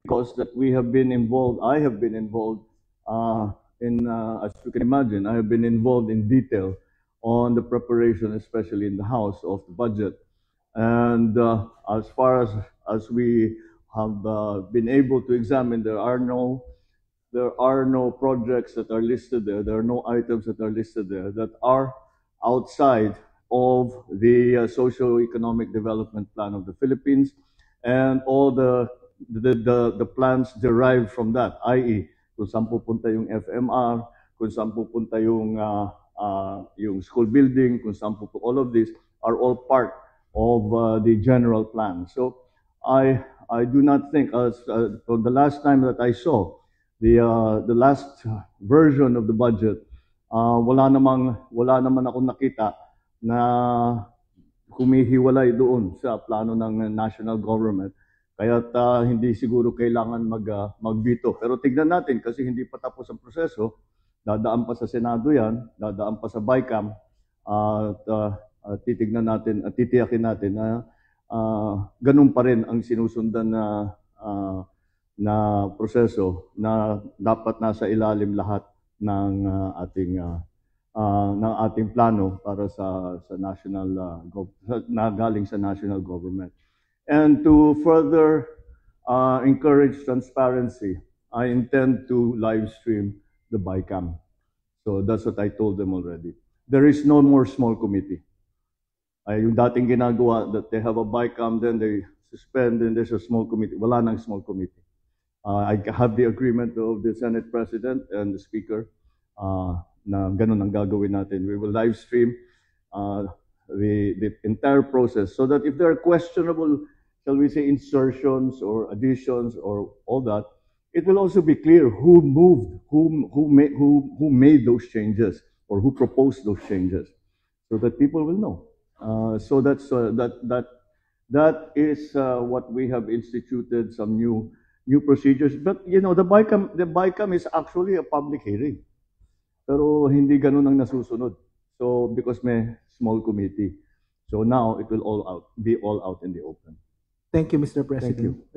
because that we have been involved, I have been involved as you can imagine, I have been involved in detail on the preparation, especially in the House, of the budget. And as far as we have been able to examine, there are no projects that are listed there. There are no items that are listed there that are outside of the socio-economic development plan of the Philippines and all the plans derived from that, i.e., kung saan pupunta yung FMR, kung saan pupunta yung school building, kung saan pupunta, all of these are all part of the general plan. So I do not think, from the last time that I saw the last version of the budget, wala naman ako nakita na humihiwalay doon sa plano ng national government. Kaya hindi siguro kailangan mag-veto. Pero tignan natin kasi hindi pa tapos ang proseso. Dadaan pa sa Senado yan, dadaan pa sa BICAM, at titignan natin at titiyakin natin na ganun pa rin ang sinusundan na proseso na dapat nasa ilalim lahat ng ating plano para sa national na galing sa national government. And to further encourage transparency, I intend to live stream the BICAM. So that's what I told them already. There is no more small committee. Yung dating ginagawa that they have a BICAM, then they suspend, then there's a small committee. Wala nang small committee. I have the agreement of the Senate President and the Speaker na ganun ang gagawin natin. We will live stream the entire process so that if there are questionable, shall we say, insertions or additions or all that, it will also be clear who made those changes or who proposed those changes, so that people will know. So that is what we have instituted, some new procedures. But you know, the BICAM is actually a public hearing, pero hindi ganun ang nasusunod. So because may small committee, so now it will be all out in the open. Thank you, Mr. President. Thank you.